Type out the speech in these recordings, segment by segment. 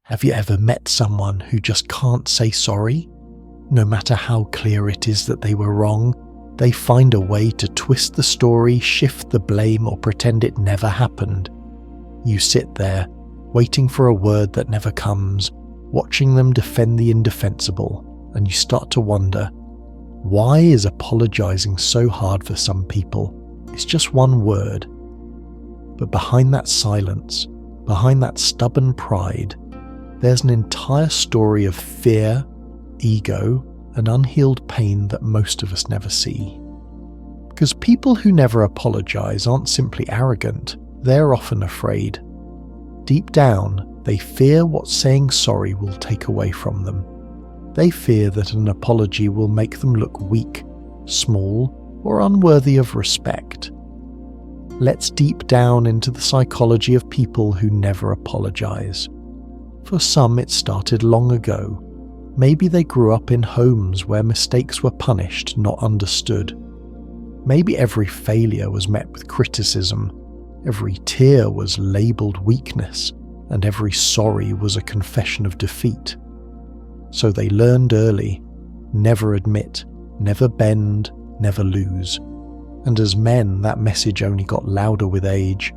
Have you ever met someone who just can't say sorry? No matter how clear it is that they were wrong, they find a way to twist the story, shift the blame, or pretend it never happened. You sit there, waiting for a word that never comes, watching them defend the indefensible, and you start to wonder, why is apologizing so hard for some people? It's just one word. But behind that silence, behind that stubborn pride, there's an entire story of fear, ego, and unhealed pain that most of us never see. Because people who never apologize aren't simply arrogant, they're often afraid. Deep down, they fear what saying sorry will take away from them. They fear that an apology will make them look weak, small, or unworthy of respect. Let's deep down into the psychology of people who never apologize. For some, it started long ago. Maybe they grew up in homes where mistakes were punished, not understood. Maybe every failure was met with criticism, every tear was labelled weakness, and every sorry was a confession of defeat. So they learned early, never admit, never bend, never lose. And as men, that message only got louder with age.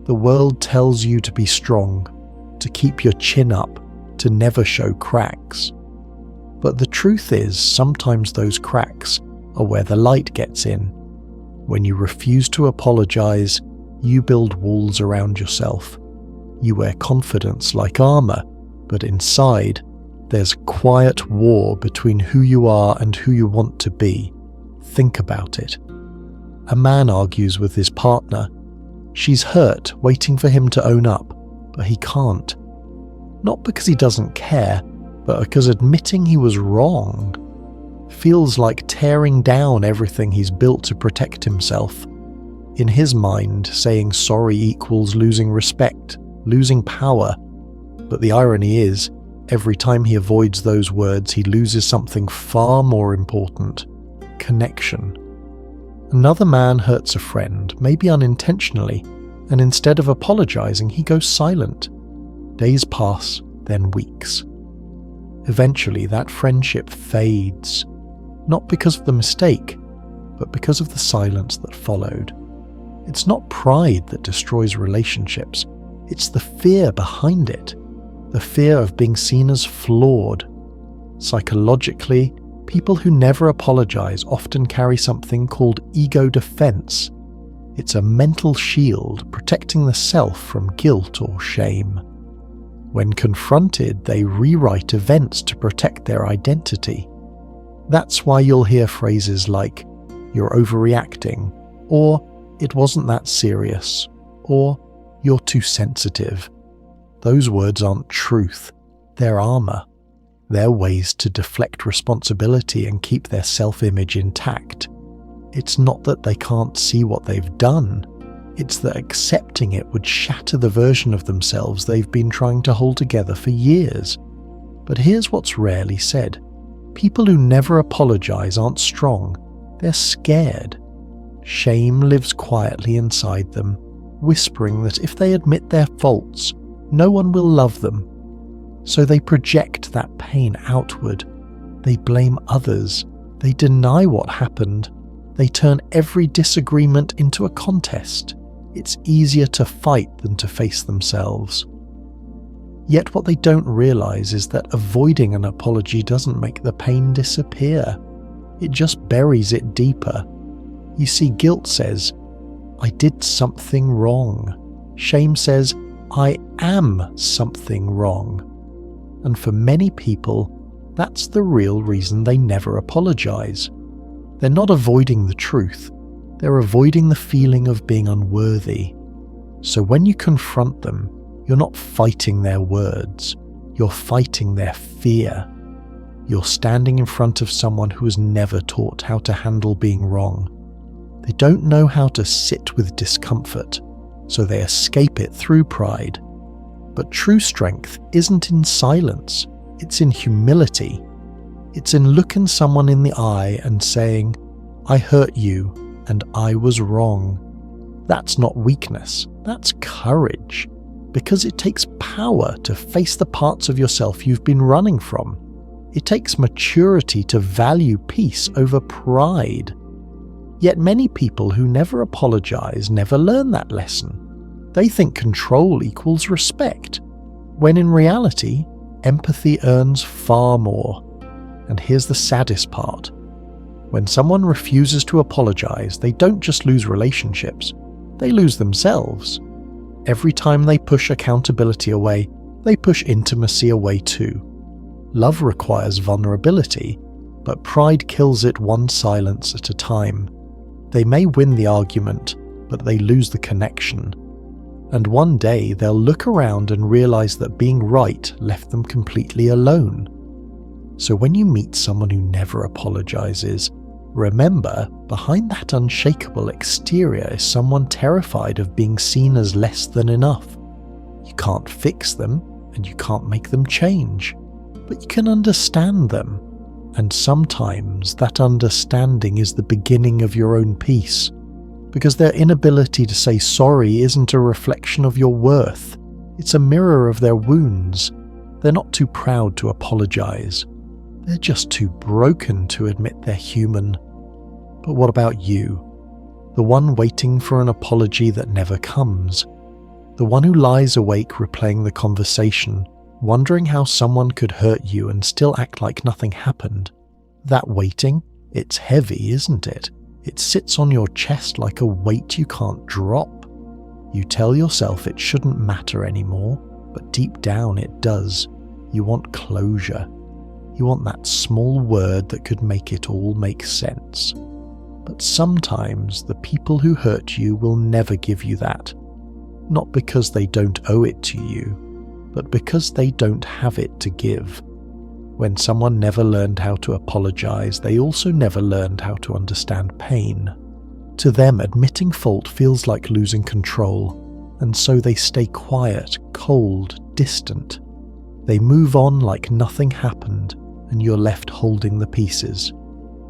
The world tells you to be strong, to keep your chin up, to never show cracks. But the truth is, sometimes those cracks are where the light gets in. When you refuse to apologize, you build walls around yourself. You wear confidence like armor, but inside, there's a quiet war between who you are and who you want to be. Think about it. A man argues with his partner. She's hurt, waiting for him to own up, but he can't. Not because he doesn't care, but because admitting he was wrong feels like tearing down everything he's built to protect himself. In his mind, saying sorry equals losing respect, losing power. But the irony is, every time he avoids those words, he loses something far more important: connection. Another man hurts a friend, maybe unintentionally, and instead of apologizing, he goes silent. Days pass, then weeks. Eventually, that friendship fades, not because of the mistake, but because of the silence that followed. It's not pride that destroys relationships, it's the fear behind it, the fear of being seen as flawed. Psychologically, people who never apologize often carry something called ego defense. It's a mental shield protecting the self from guilt or shame. When confronted, they rewrite events to protect their identity. That's why you'll hear phrases like, "You're overreacting," or "It wasn't that serious," or "You're too sensitive." Those words aren't truth, they're armor. They're ways to deflect responsibility and keep their self-image intact. It's not that they can't see what they've done, it's that accepting it would shatter the version of themselves they've been trying to hold together for years. But here's what's rarely said. People who never apologize aren't strong, they're scared. Shame lives quietly inside them, whispering that if they admit their faults, no one will love them. So they project that pain outward. They blame others. They deny what happened. They turn every disagreement into a contest. It's easier to fight than to face themselves. Yet what they don't realize is that avoiding an apology doesn't make the pain disappear. It just buries it deeper. You see, guilt says, "I did something wrong." Shame says, "I am something wrong." And for many people, that's the real reason they never apologize. They're not avoiding the truth, they're avoiding the feeling of being unworthy. So when you confront them, you're not fighting their words, you're fighting their fear. You're standing in front of someone who was never taught how to handle being wrong. They don't know how to sit with discomfort, so they escape it through pride. But true strength isn't in silence, it's in humility. It's in looking someone in the eye and saying, "I hurt you, and I was wrong." That's not weakness, that's courage. Because it takes power to face the parts of yourself you've been running from. It takes maturity to value peace over pride. Yet many people who never apologize never learn that lesson. They think control equals respect, when in reality, empathy earns far more. And here's the saddest part. When someone refuses to apologize, they don't just lose relationships, they lose themselves. Every time they push accountability away, they push intimacy away too. Love requires vulnerability, but pride kills it one silence at a time. They may win the argument, but they lose the connection. And one day they'll look around and realize that being right left them completely alone. So when you meet someone who never apologizes, remember, behind that unshakable exterior is someone terrified of being seen as less than enough. You can't fix them, and you can't make them change, but you can understand them. And sometimes that understanding is the beginning of your own peace, because their inability to say sorry isn't a reflection of your worth. It's a mirror of their wounds. They're not too proud to apologize. They're just too broken to admit they're human. But what about you? The one waiting for an apology that never comes. The one who lies awake replaying the conversation, wondering how someone could hurt you and still act like nothing happened. That waiting, it's heavy, isn't it? It sits on your chest like a weight you can't drop. You tell yourself it shouldn't matter anymore, but deep down it does. You want closure. You want that small word that could make it all make sense. But sometimes the people who hurt you will never give you that. Not because they don't owe it to you, but because they don't have it to give. When someone never learned how to apologize, they also never learned how to understand pain. To them, admitting fault feels like losing control, and so they stay quiet, cold, distant. They move on like nothing happened, and you're left holding the pieces.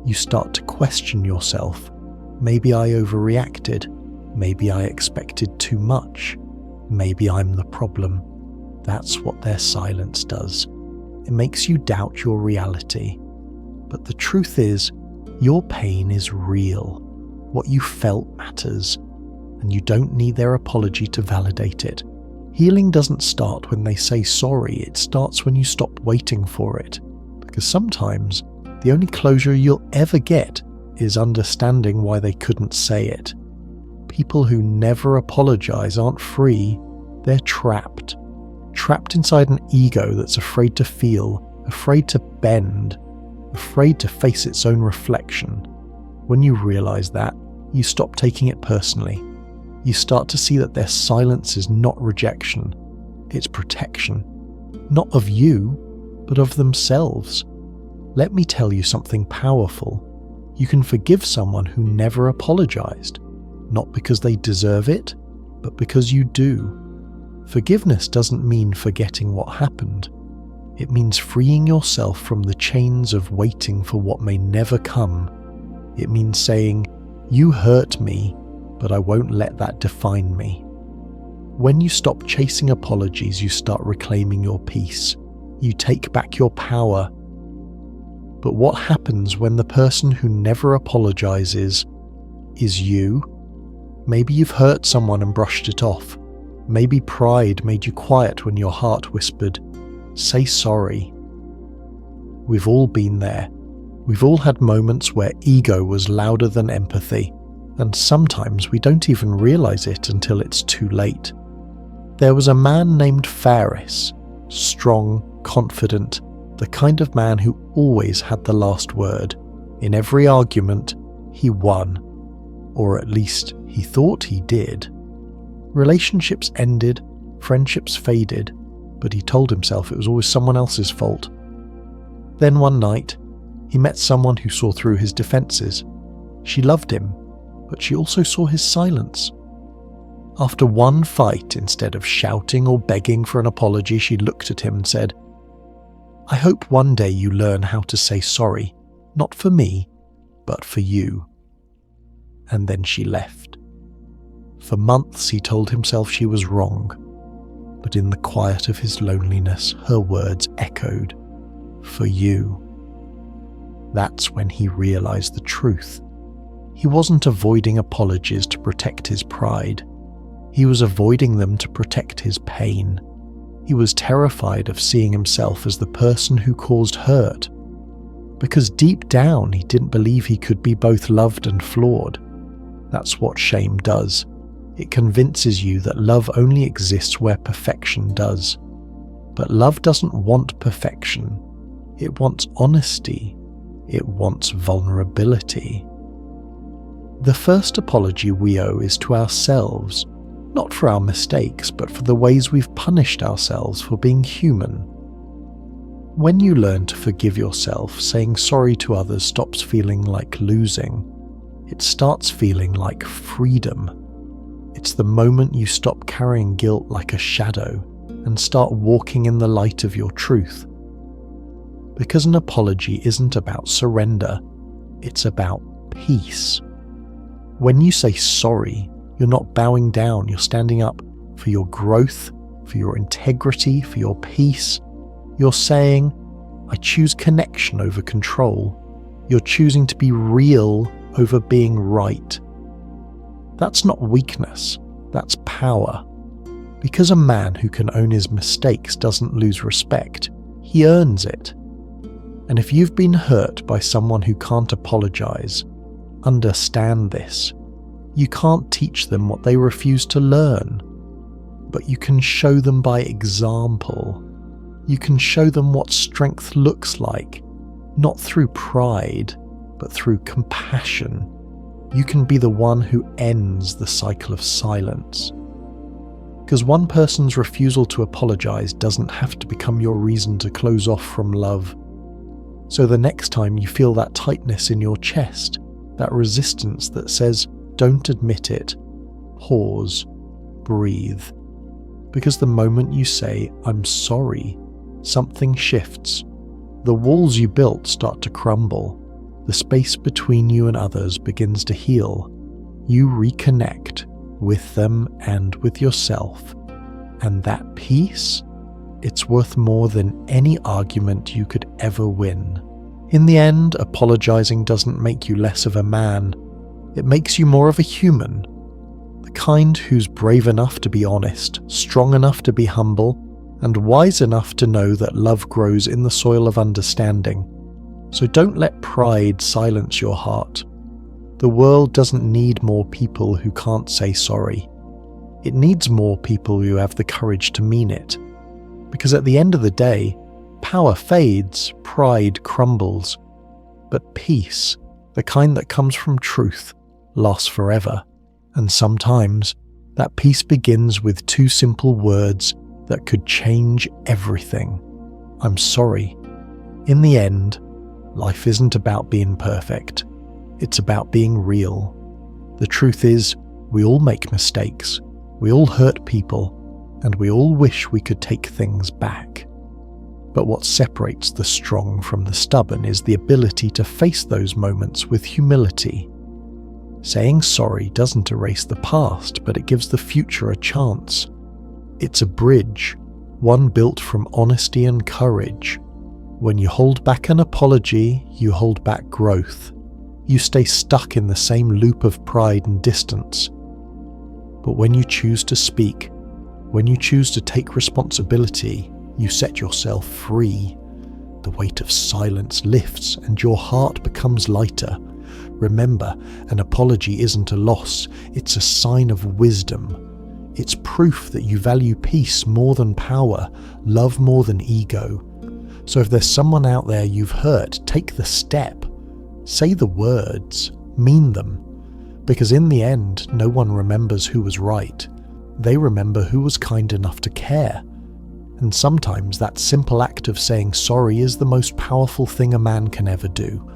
You start to question yourself. Maybe I overreacted. Maybe I expected too much. Maybe I'm the problem. That's what their silence does. It makes you doubt your reality. But the truth is, your pain is real. What you felt matters, and you don't need their apology to validate it. Healing doesn't start when they say sorry, it starts when you stop waiting for it. Because sometimes, the only closure you'll ever get is understanding why they couldn't say it. People who never apologize aren't free, they're trapped. Trapped inside an ego that's afraid to feel, afraid to bend, afraid to face its own reflection. When you realize that, you stop taking it personally. You start to see that their silence is not rejection, it's protection. Not of you, but of themselves. Let me tell you something powerful. You can forgive someone who never apologized, not because they deserve it, but because you do. Forgiveness doesn't mean forgetting what happened. It means freeing yourself from the chains of waiting for what may never come. It means saying, "You hurt me, but I won't let that define me." When you stop chasing apologies, you start reclaiming your peace. You take back your power. But what happens when the person who never apologizes is you? Maybe you've hurt someone and brushed it off. Maybe pride made you quiet when your heart whispered, "Say sorry." We've all been there. We've all had moments where ego was louder than empathy, and sometimes we don't even realize it until it's too late. There was a man named Faris, strong, confident, the kind of man who always had the last word. In every argument, he won. Or at least he thought he did. Relationships ended, friendships faded, but he told himself it was always someone else's fault. Then one night, he met someone who saw through his defenses. She loved him, but she also saw his silence. After one fight, instead of shouting or begging for an apology, she looked at him and said, "I hope one day you learn how to say sorry, not for me, but for you." And then she left. For months he told himself she was wrong. but in the quiet of his loneliness, her words echoed, "For you." That's when he realized the truth. He wasn't avoiding apologies to protect his pride. He was avoiding them to protect his pain. He was terrified of seeing himself as the person who caused hurt, because deep down he didn't believe he could be both loved and flawed. That's what shame does. It convinces you that love only exists where perfection does. But love doesn't want perfection. It wants honesty. It wants vulnerability. The first apology we owe is to ourselves, not for our mistakes, but for the ways we've punished ourselves for being human. When you learn to forgive yourself, saying sorry to others stops feeling like losing. It starts feeling like freedom. It's the moment you stop carrying guilt like a shadow and start walking in the light of your truth. Because an apology isn't about surrender, it's about peace. When you say sorry, you're not bowing down, you're standing up for your growth, for your integrity, for your peace. You're saying, I choose connection over control. You're choosing to be real over being right. That's not weakness, that's power. Because a man who can own his mistakes doesn't lose respect, he earns it. And if you've been hurt by someone who can't apologize, understand this. You can't teach them what they refuse to learn, but you can show them by example. You can show them what strength looks like, not through pride, but through compassion. You can be the one who ends the cycle of silence. Because one person's refusal to apologize doesn't have to become your reason to close off from love. So the next time you feel that tightness in your chest, that resistance that says, don't admit it, pause, breathe. Because the moment you say, I'm sorry, something shifts. The walls you built start to crumble. The space between you and others begins to heal. You reconnect with them and with yourself. And that peace, it's worth more than any argument you could ever win. In the end, apologizing doesn't make you less of a man. It makes you more of a human. The kind who's brave enough to be honest, strong enough to be humble, and wise enough to know that love grows in the soil of understanding. So don't let pride silence your heart. The world doesn't need more people who can't say sorry. It needs more people who have the courage to mean it. Because at the end of the day, power fades, pride crumbles. But peace, the kind that comes from truth, lasts forever. And sometimes, that peace begins with two simple words that could change everything. I'm sorry. In the end, life isn't about being perfect. It's about being real. The truth is, we all make mistakes. We all hurt people, and we all wish we could take things back. But what separates the strong from the stubborn is the ability to face those moments with humility. Saying sorry doesn't erase the past, but it gives the future a chance. It's a bridge, one built from honesty and courage. When you hold back an apology, you hold back growth. You stay stuck in the same loop of pride and distance. But when you choose to speak, when you choose to take responsibility, you set yourself free. The weight of silence lifts and your heart becomes lighter. Remember, an apology isn't a loss, it's a sign of wisdom. It's proof that you value peace more than power, love more than ego. So if there's someone out there you've hurt, take the step. Say the words, mean them. Because in the end, no one remembers who was right. They remember who was kind enough to care. And sometimes that simple act of saying sorry is the most powerful thing a man can ever do.